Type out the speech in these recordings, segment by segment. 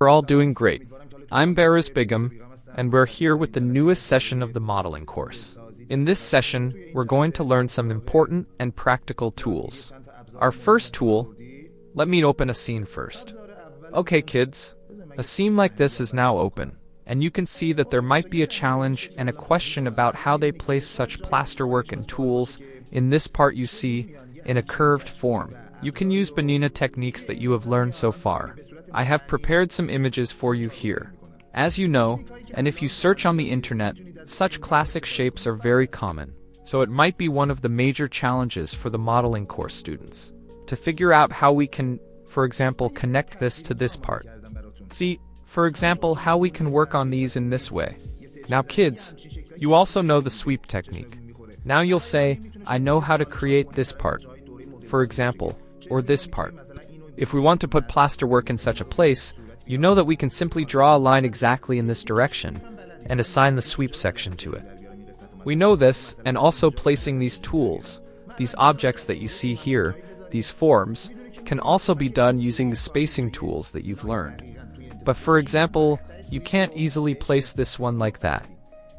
We're all doing great. I'm Baraz Begum, and we're here with the newest session of the modeling course. In this session, we're going to learn some important and practical tools. Our first tool, let me open a scene first. Okay kids, a scene like this is now open, and you can see that there might be a challenge and a question about how they place such plasterwork and tools in this part you see, in a curved form. You can use banana techniques that you have learned so far. I have prepared some images for you here. As you know, and if you search on the internet, such classic shapes are very common, so it might be one of the major challenges for the modeling course students to figure out how we can, for example, connect this to this part. See, for example, how we can work on these in this way. Now kids, you also know the sweep technique. Now you'll say, I know how to create this part, for example, or this part. If we want to put plasterwork in such a place, you know that we can simply draw a line exactly in this direction and assign the sweep section to it. We know this, and also placing these tools, these objects that you see here, these forms, can also be done using the spacing tools that you've learned. But for example, you can't easily place this one like that.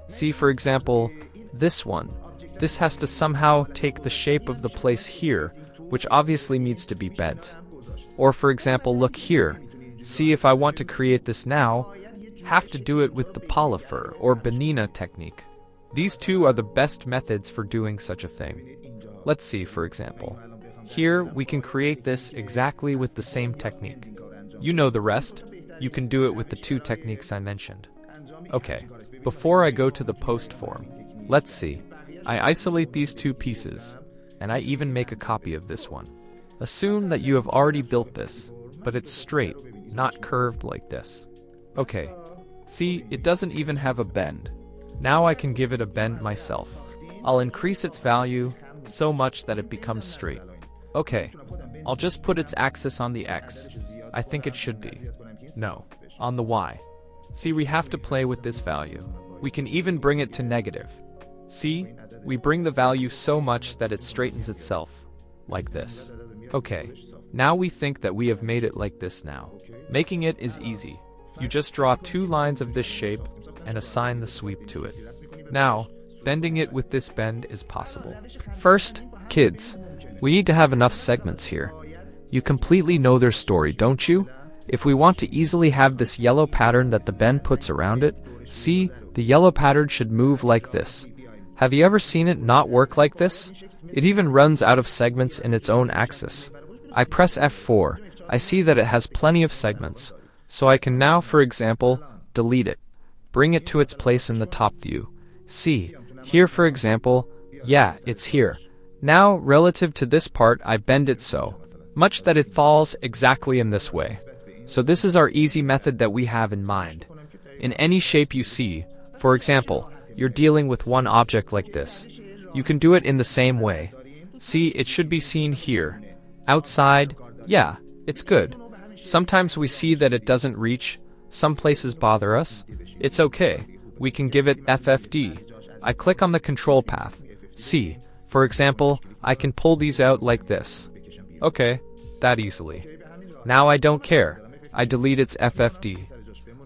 See, for example, this one. This has to somehow take the shape of the place here, which obviously needs to be bent. Or for example, look here. See, if I want to create this now, have to do it with the polyfer or banana technique. These two are the best methods for doing such a thing. Let's see, for example. Here, we can create this exactly with the same technique. You know the rest. You can do it with the two techniques I mentioned. Okay, before I go to the post form, let's see. I isolate these two pieces, and I even make a copy of this one. Assume that you have already built this, but it's straight, not curved like this. Okay, see, it doesn't even have a bend. Now I can give it a bend myself. I'll increase its value so much that it becomes straight. Okay, I'll just put its axis on the X. I think it should be. No, on the Y. See, we have to play with this value. We can even bring it to negative. See, we bring the value so much that it straightens itself, like this. Okay, now we think that we have made it like this now. Making it is easy. You just draw two lines of this shape and assign the sweep to it. Now, bending it with this bend is possible. First, kids, we need to have enough segments here. You completely know their story, don't you? If we want to easily have this yellow pattern that the bend puts around it, see, the yellow pattern should move like this. Have you ever seen it not work like this? It even runs out of segments in its own axis. I press F4, I see that it has plenty of segments, so I can now, for example, delete it. Bring it to its place in the top view. See, here for example, yeah, it's here. Now, relative to this part, I bend it so much that it falls exactly in this way. So this is our easy method that we have in mind. In any shape you see, for example, you're dealing with one object like this. You can do it in the same way. See, it should be seen here. Outside, yeah, it's good. Sometimes we see that it doesn't reach. Some places bother us. It's okay. We can give it FFD. I click on the control path. See, for example, I can pull these out like this. Okay, that easily. Now I don't care. I delete its FFD.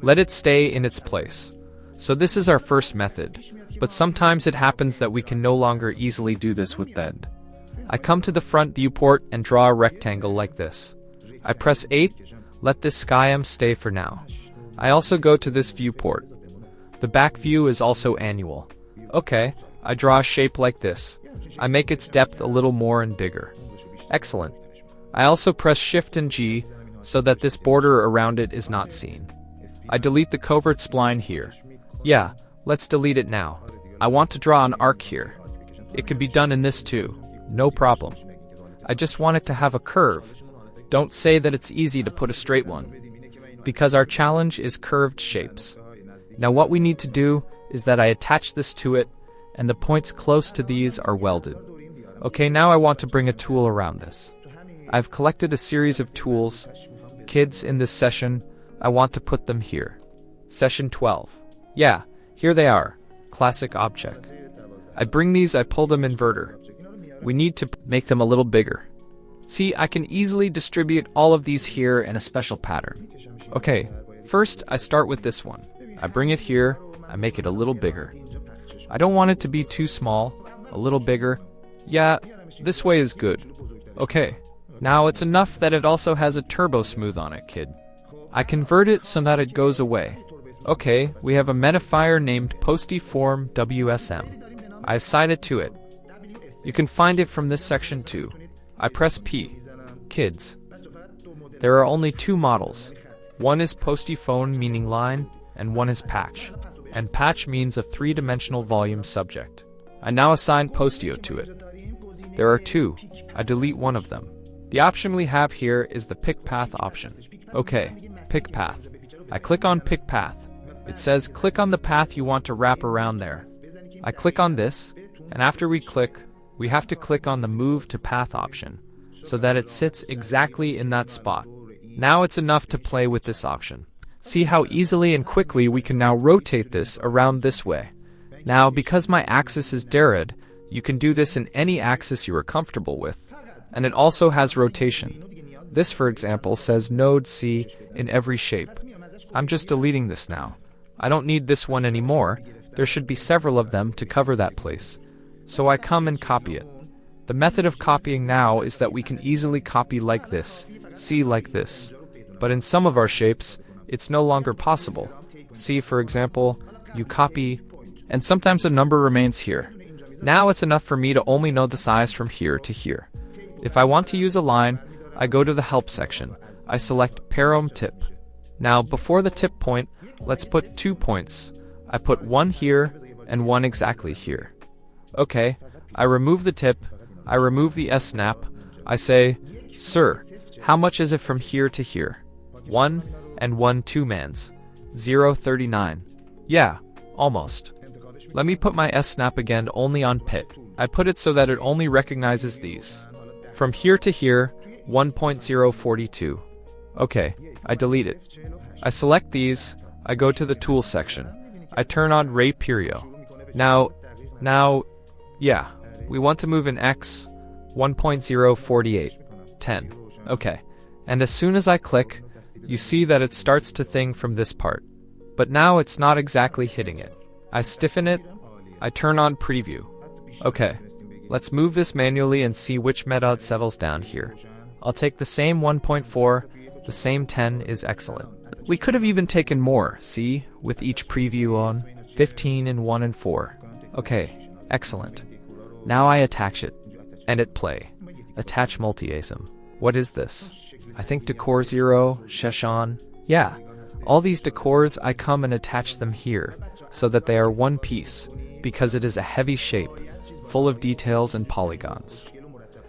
Let it stay in its place. So this is our first method, but sometimes it happens that we can no longer easily do this with bend. I come to the front viewport and draw a rectangle like this. I press 8, let this skyam stay for now. I also go to this viewport. The back view is also annual. Okay, I draw a shape like this. I make its depth a little more and bigger. Excellent. I also press Shift and G so that this border around it is not seen. I delete the covert spline here. Yeah, let's delete it now. I want to draw an arc here. It can be done in this too, no problem. I just want it to have a curve. Don't say that it's easy to put a straight one, because our challenge is curved shapes. Now what we need to do is that I attach this to it, and the points close to these are welded. Okay, now I want to bring a tool around this. I've collected a series of tools. Kids, in this session, I want to put them here. Session 12. Yeah, here they are. Classic object. I bring these, I pull them inverter. We need to make them a little bigger. See, I can easily distribute all of these here in a special pattern. Okay, First, I start with this one. I bring it here, I make it a little bigger. I don't want it to be too small, a little bigger. Yeah, this way is good. Okay, now it's enough that it also has a turbo smooth on it, kid. I convert it so that it goes away. Okay, we have a modifier named PathDeform WSM. I assign it to it. You can find it from this section too. I press P. Kids. There are only two models. One is PathDeform, meaning line, and one is patch. And patch means a three-dimensional volume subject. I now assign PathDeform to it. There are two. I delete one of them. The option we have here is the Pick Path option. Okay, Pick Path. I click on Pick Path. It says click on the path you want to wrap around there. I click on this, and after we click, we have to click on the Move to Path option, so that it sits exactly in that spot. Now it's enough to play with this option. See how easily and quickly we can now rotate this around this way. Now, because my axis is DARAD, you can do this in any axis you are comfortable with, and it also has rotation. This, for example, says Node C in every shape. I'm just deleting this now. I don't need this one anymore. There should be several of them to cover that place. So I come and copy it. The method of copying now is that we can easily copy like this, C like this. But in some of our shapes, it's no longer possible. See, for example, you copy, and sometimes a number remains here. Now it's enough for me to only know the size from here to here. If I want to use a line, I go to the Help section. I select Parom Tip. Now, before the tip point, let's put 2 points. I put one here and one exactly here. Okay, I remove the tip, I remove the S-snap, I say, Sir, how much is it from here to here? 1 and 1 2-mans. 0.39. Yeah, almost. Let me put my S-snap again only on pit. I put it so that it only recognizes these. From here to here, 1.042. Okay, I delete it. I select these, I go to the Tools section. I turn on Ray Perio. Now, yeah, we want to move in X, 1.048, 10. Okay, and as soon as I click, you see that it starts to thing from this part. But now it's not exactly hitting it. I stiffen it, I turn on Preview. Okay, let's move this manually and see which method settles down here. I'll take the same 1.4, the same 10 is excellent. We could have even taken more, see, with each preview on 15 and 1 and 4. Okay, excellent. Now I attach it, and it play. Attach multiasm. What is this? I think decor 0, Sheshan. Yeah, all these decors I come and attach them here, so that they are one piece, because it is a heavy shape, full of details and polygons.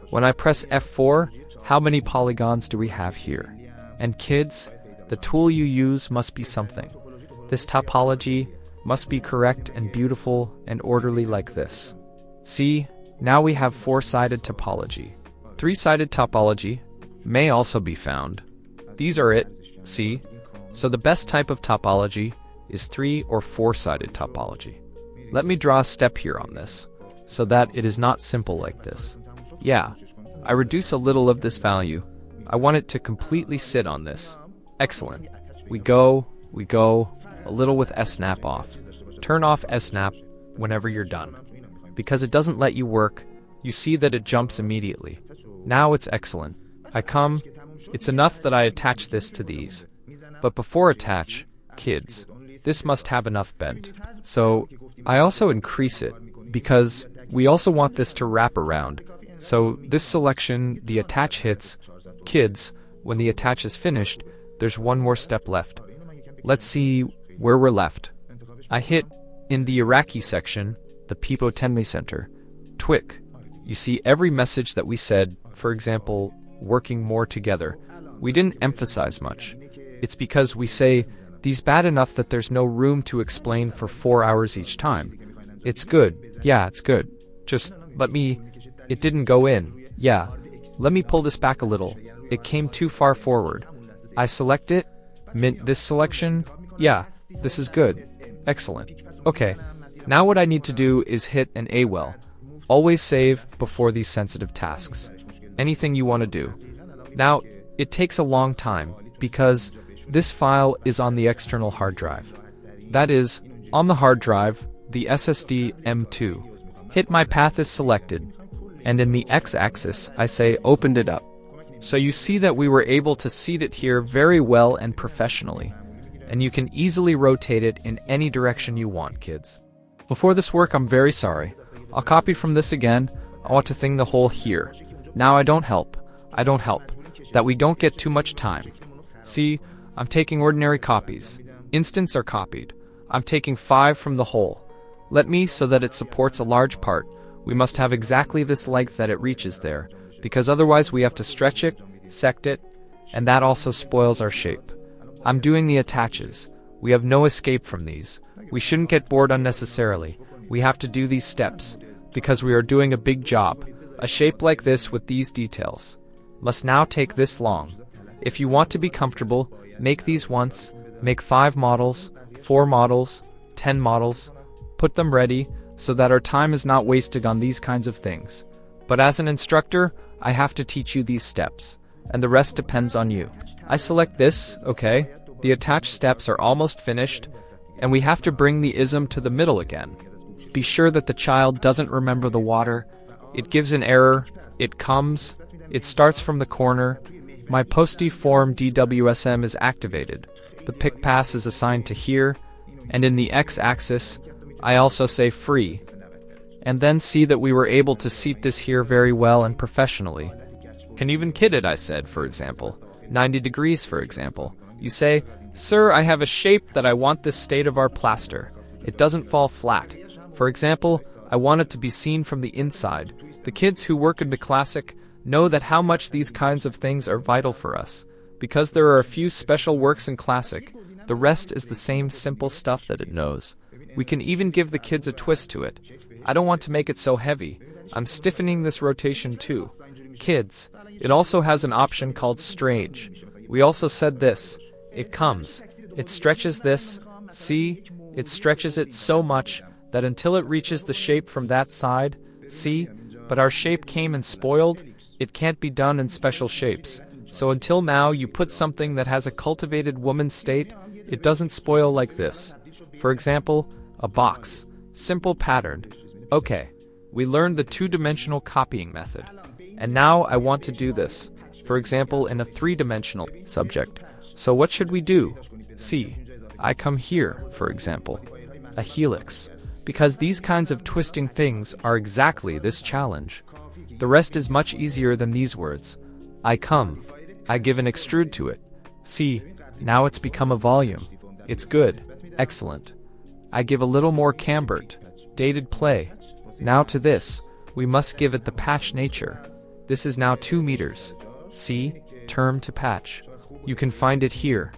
When I press F4, how many polygons do we have here? And kids, the tool you use must be something. This topology must be correct and beautiful and orderly like this. See, now we have 4-sided topology. 3-sided topology may also be found. These are it, see? So the best type of topology is 3 or 4-sided topology. Let me draw a step here on this, so that it is not simple like this. Yeah, I reduce a little of this value. I want it to completely sit on this. Excellent. We go, a little with S-snap off. Turn off S-snap whenever you're done. Because it doesn't let you work, you see that it jumps immediately. Now it's excellent. I come, it's enough that I attach this to these. But before attach, kids, this must have enough bent. So I also increase it, because we also want this to wrap around. So this selection, the attach hits, kids, when the attach is finished, there's one more step left. Let's see where we're left. I hit, in the Iraqi section, the Pipo Tenley Center, Twick. You see every message that we said, for example, working more together. We didn't emphasize much. It's because we say, these bad enough that there's no room to explain for 4 hours each time. It's good. Yeah, it's good. Just, it didn't go in. Yeah. Let me pull this back a little. It came too far forward. I select it. Mint this selection. Yeah, this is good. Excellent. Okay. Now what I need to do is hit an A well. Always save before these sensitive tasks. Anything you want to do. Now, it takes a long time, because This file is on the external hard drive. That is, on the hard drive, the SSD M2. Hit my path is selected, and in the x-axis I say opened it up. So you see that we were able to seat it here very well and professionally, and you can easily rotate it in any direction you want, kids. Before this work, I'm very sorry. I'll copy from this again. I want to thing the hole here. Now I don't help, that we don't get too much time. See, I'm taking ordinary copies. Instants are copied. I'm taking 5 from the hole. Let me, so that it supports a large part, we must have exactly this length that it reaches there, because otherwise we have to stretch it, sect it, and that also spoils our shape. I'm doing the attaches. We have no escape from these. We shouldn't get bored unnecessarily. We have to do these steps, because we are doing a big job. A shape like this with these details must now take this long. If you want to be comfortable, make these once, make 5 models, 4 models, 10 models, put them ready, so that our time is not wasted on these kinds of things. But as an instructor, I have to teach you these steps, and the rest depends on you. I select this, okay, the attached steps are almost finished, and we have to bring the ism to the middle again. Be sure that the child doesn't remember the water. It gives an error, it comes, it starts from the corner. My PathDeform DWSM is activated. The pick pass is assigned to here, and in the x-axis, I also say free. And then see that we were able to seat this here very well and professionally. Can even kid it, I said, for example. 90 degrees, for example. You say, "Sir, I have a shape that I want this state of our plaster. It doesn't fall flat. For example, I want it to be seen from the inside." The kids who work in the classic know that how much these kinds of things are vital for us. Because there are a few special works in classic, the rest is the same simple stuff that it knows. We can even give the kids a twist to it. I don't want to make it so heavy. I'm stiffening this rotation too. Kids, it also has an option called strange. We also said this. It comes. It stretches this. See? It stretches it so much that until it reaches the shape from that side. See? But our shape came and spoiled. It can't be done in special shapes. So until now you put something that has a cultivated woman state, it doesn't spoil like this. For example, a box. Simple patterned. Okay, we learned the 2-dimensional copying method. And now I want to do this, for example, in a 3-dimensional subject. So what should we do? See, I come here, for example, a helix. Because these kinds of twisting things are exactly this challenge. The rest is much easier than these words. I come. I give an extrude to it. See, now it's become a volume. It's good. Excellent. I give a little more cambert. Dated play. Now to this, we must give it the patch nature. This is now 2 meters. See, term to patch. You can find it here.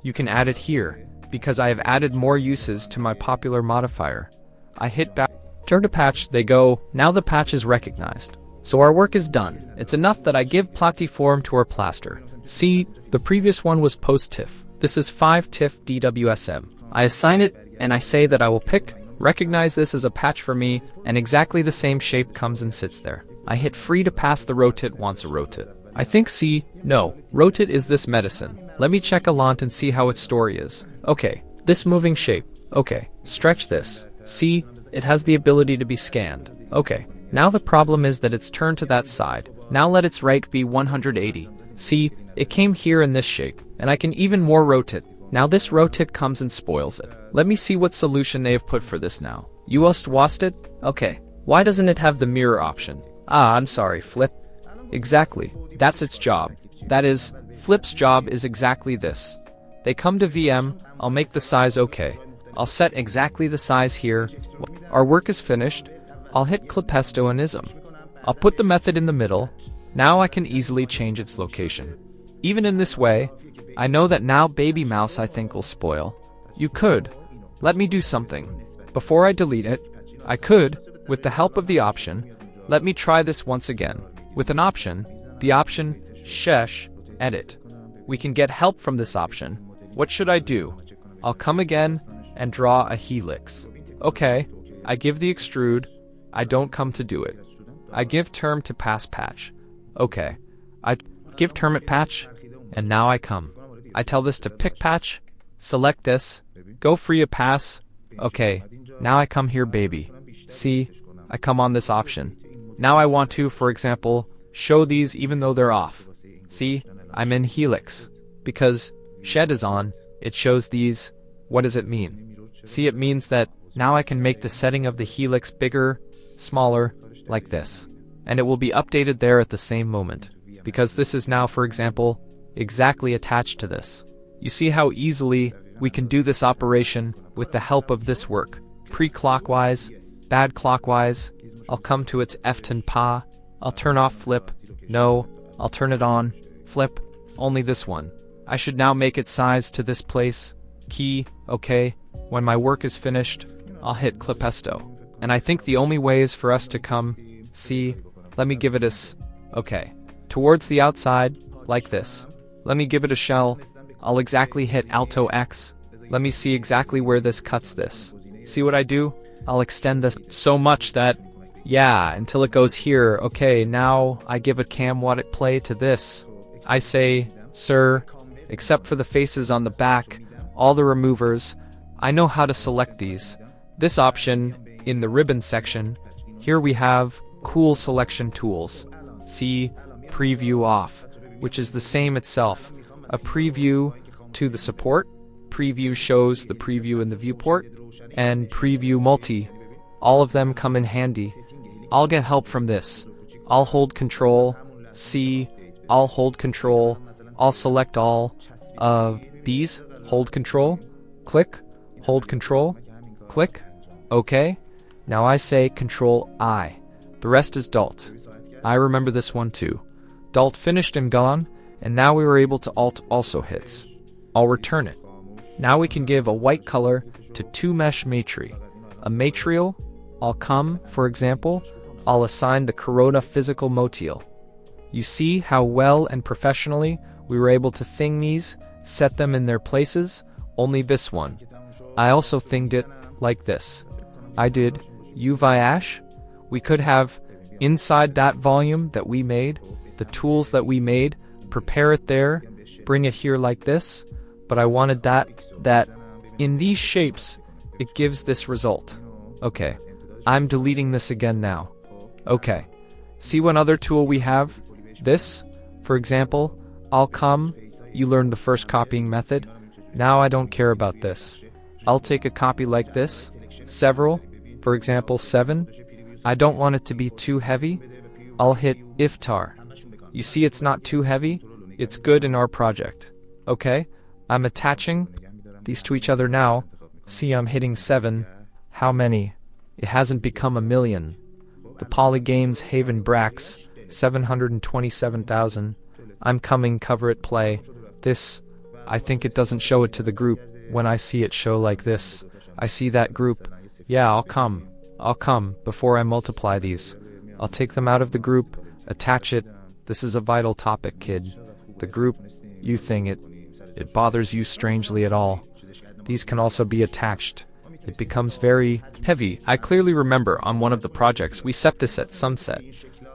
You can add it here, because I have added more uses to my popular modifier. I hit back, turn to patch, they go, now the patch is recognized. So our work is done. It's enough that I give PathDeform to our plaster. See, the previous one was post-TIFF. This is 5-TIFF DWSM. I assign it, and I say that I will pick, recognize this as a patch for me, and exactly the same shape comes and sits there. I hit free to pass the rotate wants a rotate. I think no, rotate is this medicine. Let me check a lot and see how its story is. Okay, this moving shape. Okay, stretch this. See, it has the ability to be scanned. Okay, now the problem is that it's turned to that side. Now let its right be 180. See, it came here in this shape, and I can even more rotate. Now this rotate comes and spoils it. Let me see what solution they have put for this now. You wast it? Okay, why doesn't it have the mirror option? Ah, I'm sorry, flip. Exactly, that's its job. That is, flip's job is exactly this. They come to VM, I'll make the size okay. I'll set exactly the size here. Our work is finished. I'll hit Clipesto and ism. I'll put the method in the middle. Now I can easily change its location. Even in this way, I know that now baby mouse I think will spoil. You could. Let me do something. Before I delete it, I could, with the help of the option, let me try this once again. With an option, the option, shesh, edit. We can get help from this option. What should I do? I'll come again and draw a helix. Okay, I give the extrude. I don't come to do it. I give term to pass patch. Okay, I give term at patch, and now I come. I tell this to pick patch, select this, go free a pass. Okay, now I come here, baby. See, I come on this option. Now I want to, for example, show these even though they're off. See, I'm in helix. Because shed is on, it shows these. What does it mean? See, it means that now I can make the setting of the helix bigger, smaller, like this. And it will be updated there at the same moment. Because this is now, for example, exactly attached to this. You see how easily we can do this operation with the help of this work. Pre-clockwise, bad clockwise, I'll come to its F10 pa, I'll turn off flip, no, I'll turn it on, flip, only this one. I should now make it size to this place, key, okay, when my work is finished, I'll hit clipesto. And I think the only way is for us to come, see, let me give it okay, towards the outside, like this. Let me give it a shell, I'll exactly hit Alto X, let me see exactly where this cuts this. See what I do? I'll extend this so much that, yeah, until it goes here. Okay, now I give a cam what it play to this. I say, sir, except for the faces on the back, all the removers, I know how to select these. This option, in the ribbon section, here we have cool selection tools. See, preview off, which is the same itself. A preview to the support, preview shows the preview in the viewport, and preview multi. All of them come in handy. I'll get help from this. I'll hold control, C, I'll hold control, I'll select all of these, hold control, click, hold control, click, OK. Now I say control I. The rest is Dalt. I remember this one too. Dalt finished and gone, and now we were able to Alt also hits. I'll return it. Now we can give a white color to 2-mesh matri. A matrial, I'll come, for example, I'll assign the Corona physical motiel. You see how well and professionally we were able to thing these, set them in their places, only this one. I also thinged it like this. I did UV ash. We could have inside that volume that we made, the tools that we made, prepare it there, bring it here like this, but I wanted that in these shapes, it gives this result. Okay, I'm deleting this again now. Okay, see what other tool we have? This, for example, I'll come, you learned the first copying method, now I don't care about this. I'll take a copy like this, several, for example 7, I don't want it to be too heavy, I'll hit iftar. You see it's not too heavy, it's good in our project. Okay, I'm attaching these to each other now, see I'm hitting 7, how many? It hasn't become 1,000,000. The Polygames Haven Brax, 727,000. I'm coming, cover it, play. This, I think it doesn't show it to the group. When I see it show like this, I see that group. Yeah, I'll come before I multiply these. I'll take them out of the group, attach it. This is a vital topic, kid. The group, you thing it bothers you strangely at all. These can also be attached. It becomes very heavy. I clearly remember on one of the projects we set this at sunset,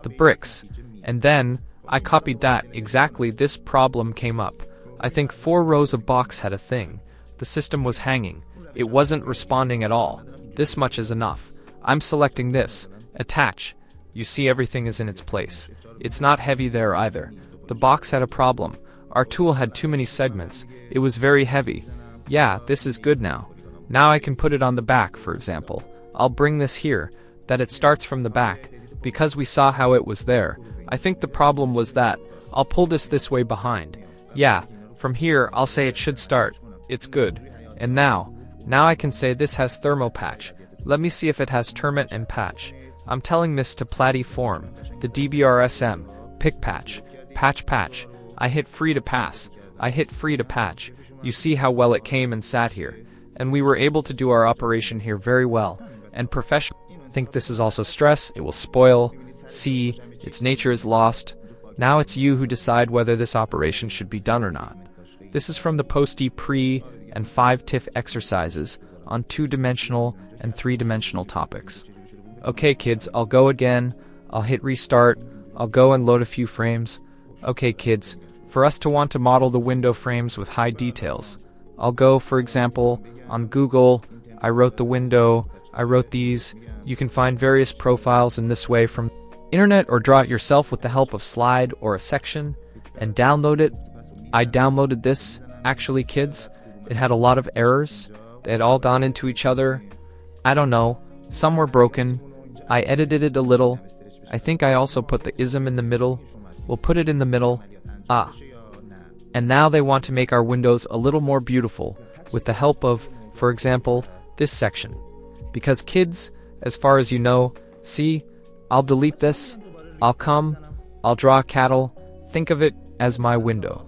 the bricks, and then I copied that. Exactly this problem came up. I think 4 rows of box had a thing. The system was hanging. It wasn't responding at all. This much is enough. I'm selecting this, attach. You see everything is in its place. It's not heavy there either. The box had a problem. Our tool had too many segments. It was very heavy. Yeah, this is good now. Now I can put it on the back, for example. I'll bring this here, that it starts from the back, because we saw how it was there. I think the problem was that. I'll pull this way behind. Yeah, from here I'll say it should start. It's good. And now I can say this has thermal patch. Let me see if it has termite and patch. I'm telling this to PathDeform, the DBRSM, pick patch, patch. I hit free to pass. I hit free to patch. You see how well it came and sat here. And we were able to do our operation here very well. And professional. Think this is also stress. It will spoil. See, its nature is lost. Now it's you who decide whether this operation should be done or not. This is from the Posty pre and 5 TIFF exercises on 2-dimensional and 3-dimensional topics. Okay kids, I'll go again. I'll hit restart. I'll go and load a few frames. Okay kids, For us to want to model the window frames with high details, I'll go, for example, on Google, I wrote the window, I wrote these. You can find various profiles in this way from internet or draw it yourself with the help of slide or a section and download it. I downloaded this, actually kids, it had a lot of errors. They had all gone into each other. I don't know, some were broken. I edited it a little. I think I also put the ism in the middle. We'll put it in the middle. And now they want to make our windows a little more beautiful with the help of, for example, this section. Because kids, as far as you know, see, I'll delete this, I'll draw a cattle, think of it as my window.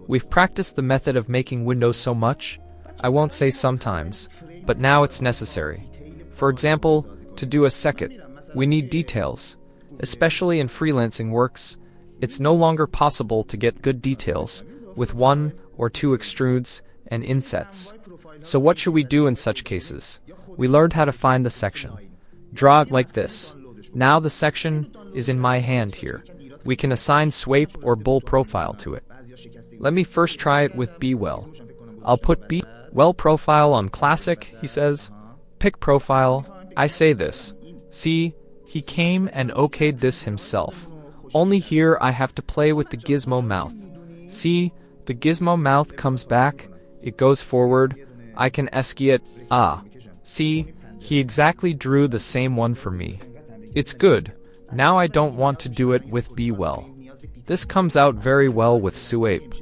We've practiced the method of making windows so much, I won't say sometimes, but now it's necessary. For example, to do a second, we need details. Especially in freelancing works, it's no longer possible to get good details with 1 or 2 extrudes and insets. So what should we do in such cases? We learned how to find the section. Draw it like this. Now the section is in my hand here. We can assign swape or bull profile to it. Let me first try it with B-well. I'll put B-well profile on classic, he says. Pick profile. I say this. See, he came and okayed this himself. Only here I have to play with the gizmo mouth. See, the gizmo mouth comes back, it goes forward, I can esky it, See, he exactly drew the same one for me. It's good. Now I don't want to do it with B-well. This comes out very well with swape.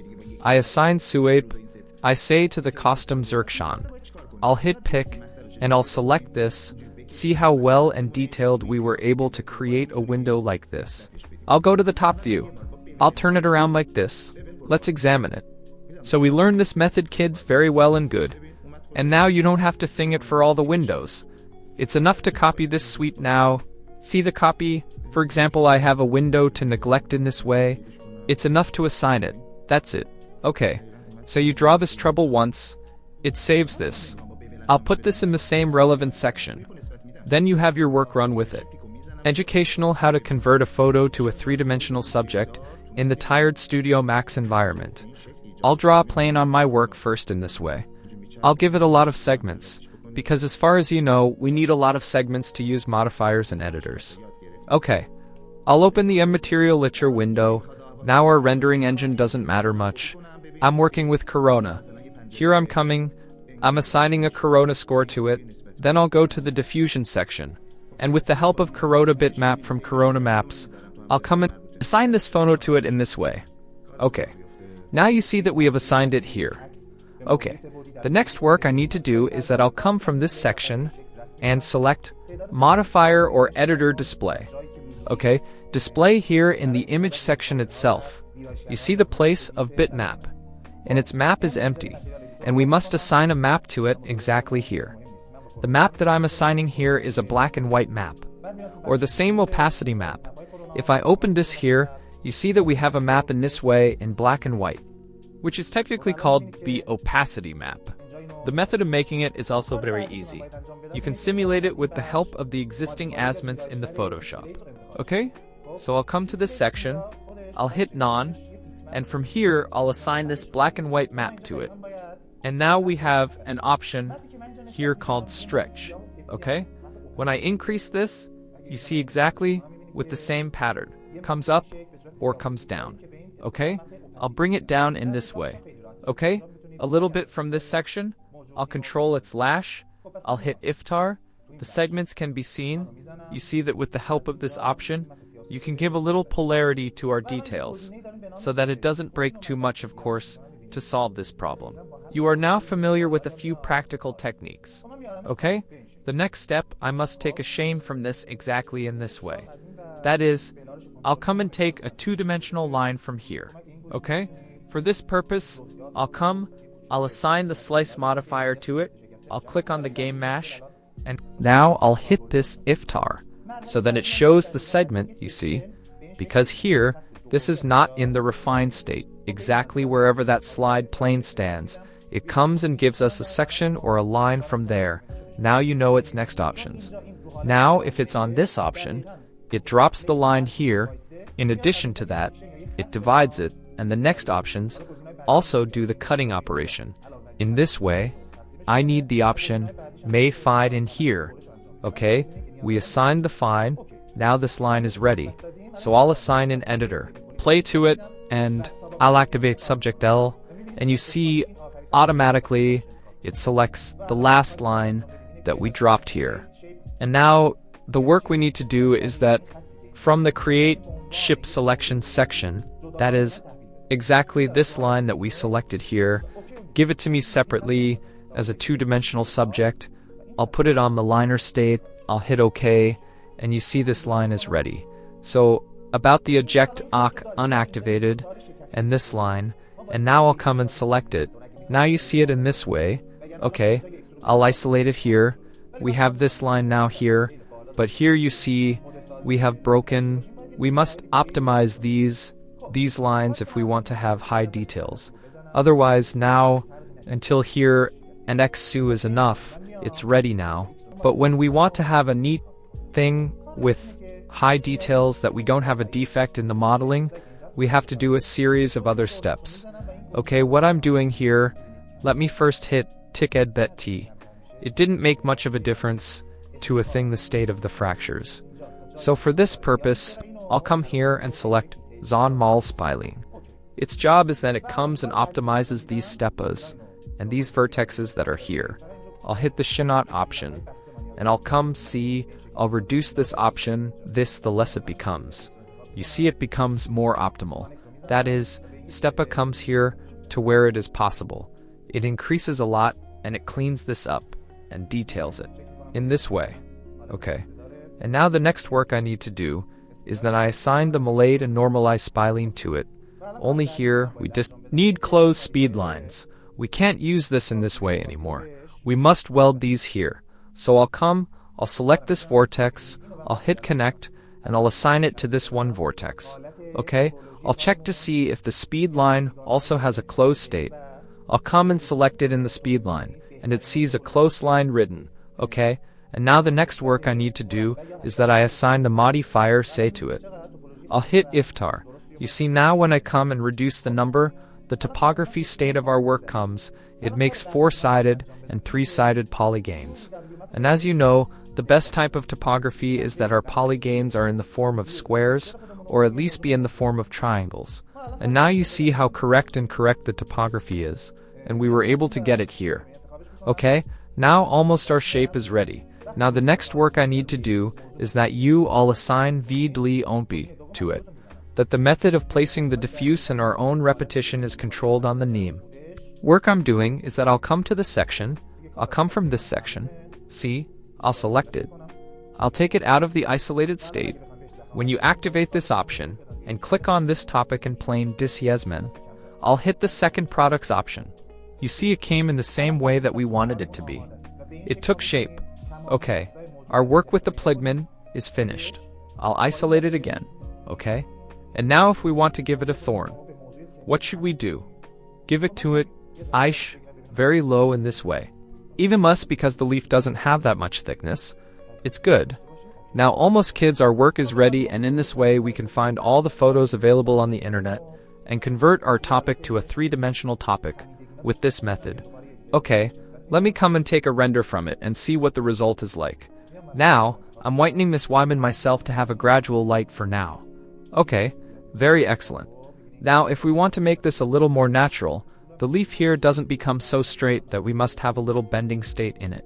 I assign swape, I say to the custom Zerkshan. I'll hit pick, and I'll select this. See how well and detailed we were able to create a window like this. I'll go to the top view. I'll turn it around like this. Let's examine it. So we learned this method, kids, very well and good. And now you don't have to thing it for all the windows. It's enough to copy this suite now. See the copy? For example, I have a window to neglect in this way. It's enough to assign it. That's it. Okay. So you draw this trouble once. It saves this. I'll put this in the same relevant section. Then you have your work run with it. Educational: how to convert a photo to a 3-dimensional subject in the Tired Studio Max environment. I'll draw a plane on my work first in this way. I'll give it a lot of segments, because as far as you know, we need a lot of segments to use modifiers and editors. Okay. I'll open the M-Material Litcher window. Now our rendering engine doesn't matter much. I'm working with Corona. Here I'm assigning a Corona score to it. Then I'll go to the diffusion section. And with the help of Corona bitmap from Corona Maps, I'll come and assign this photo to it in this way. Okay. Now you see that we have assigned it here. Okay. The next work I need to do is that I'll come from this section and select Modifier or Editor Display. Okay. Display here in the image section itself. You see the place of bitmap. And its map is empty. And we must assign a map to it exactly here. The map that I'm assigning here is a black and white map, or the same opacity map. If I open this here, you see that we have a map in this way in black and white, which is technically called the opacity map. The method of making it is also very easy. You can simulate it with the help of the existing azimuths in the Photoshop. Okay? So I'll come to this section, I'll hit None, and from here I'll assign this black and white map to it. And now we have an option here called Stretch. Okay? When I increase this, you see exactly with the same pattern. Comes up or comes down. Okay? I'll bring it down in this way. Okay? A little bit from this section. I'll control its lash. I'll hit Iftar. The segments can be seen. You see that with the help of this option, you can give a little polarity to our details, so that it doesn't break too much, of course, to solve this problem. You are now familiar with a few practical techniques. Okay? The next step, I must take a shame from this exactly in this way. That is, I'll come and take a 2-dimensional line from here. Okay? For this purpose, I'll assign the slice modifier to it, I'll click on the game mesh, and now I'll hit this Iftar, so that it shows the segment, you see, because here, this is not in the refined state, exactly wherever that slide plane stands. It comes and gives us a section or a line from there. Now you know its next options. Now, if it's on this option, it drops the line here. In addition to that, it divides it, and the next options also do the cutting operation. In this way, I need the option may fide in here. Okay, we assigned the fide, now this line is ready. So I'll assign an editor, play to it, and I'll activate subject L, and you see automatically it selects the last line that we dropped here. And now the work we need to do is that from the create ship selection section, that is exactly this line that we selected here, give it to me separately as a two-dimensional subject. I'll put it on the liner state, I'll hit OK, and you see this line is ready. So about the eject awk unactivated and this line, and now I'll come and select it. Now you see it in this way. Okay, I'll isolate it here. We have this line now here, but here you see we have broken. We must optimize these lines if we want to have high details. Otherwise now, until here and XSU is enough, it's ready now. But when we want to have a neat thing with high details that we don't have a defect in the modeling, we have to do a series of other steps. Okay, what I'm doing here, let me first hit tick edbet T. It didn't make much of a difference to a thing the state of the fractures. So for this purpose, I'll come here and select Zon Mal Spline. Its job is that it comes and optimizes these steppas and these vertexes that are here. I'll hit the Shinot option, and I'll come see, I'll reduce this option, the less it becomes. You see it becomes more optimal. That is, steppa comes here to where it is possible. It increases a lot, and it cleans this up and details it in this way. Okay, and now the next work I need to do is that I assign the malade and normalized spline to it. Only here we just need closed speed lines. We can't use this in this way anymore. We must weld these here. So I'll select this vortex, I'll hit connect, and I'll assign it to this one vortex. Okay, I'll check to see if the speed line also has a closed state. I'll come and select it in the speed line, and it sees a close line written. Okay, and now the next work I need to do is that I assign the modifier say to it. I'll hit iftar. You see now when I come and reduce the number, the topography state of our work comes. It makes 4-sided and 3-sided polyganes. And as you know, the best type of topography is that our polyganes are in the form of squares, or at least be in the form of triangles. And now you see how correct the topography is, and we were able to get it here. Okay, now almost our shape is ready. Now the next work I need to do is that I'll assign v-dli onpi to it. That the method of placing the diffuse in our own repetition is controlled on the neem. Work I'm doing is that I'll come to the section, I'll come from this section, see, I'll select it. I'll take it out of the isolated state. When you activate this option, and click on this topic in plane Disyesmen, I'll hit the second products option. You see it came in the same way that we wanted it to be. It took shape. Okay, our work with the pligmen is finished. I'll isolate it again, okay? And now if we want to give it a thorn, what should we do? Give it to it, Aish, very low in this way. Even less because the leaf doesn't have that much thickness. It's good. Now almost kids, our work is ready, and in this way we can find all the photos available on the internet and convert our topic to a 3-dimensional topic with this method. Okay, let me come and take a render from it and see what the result is like. Now, I'm whitening Miss Wyman myself to have a gradual light for now. Okay, very excellent. Now if we want to make this a little more natural, the leaf here doesn't become so straight that we must have a little bending state in it.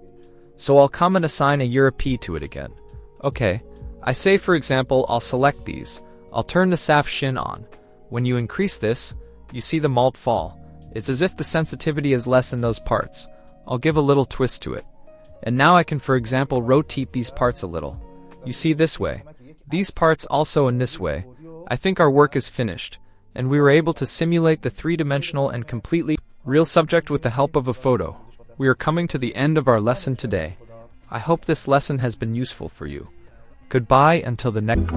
So I'll come and assign a Europe to it again. Okay, I say for example I'll select these. I'll turn the SAF shin on. When you increase this, you see the malt fall. It's as if the sensitivity is less in those parts. I'll give a little twist to it. And now I can for example rotate these parts a little. You see this way. These parts also in this way. I think our work is finished, and we were able to simulate the 3-dimensional and completely real subject with the help of a photo. We are coming to the end of our lesson today. I hope this lesson has been useful for you. Goodbye until the next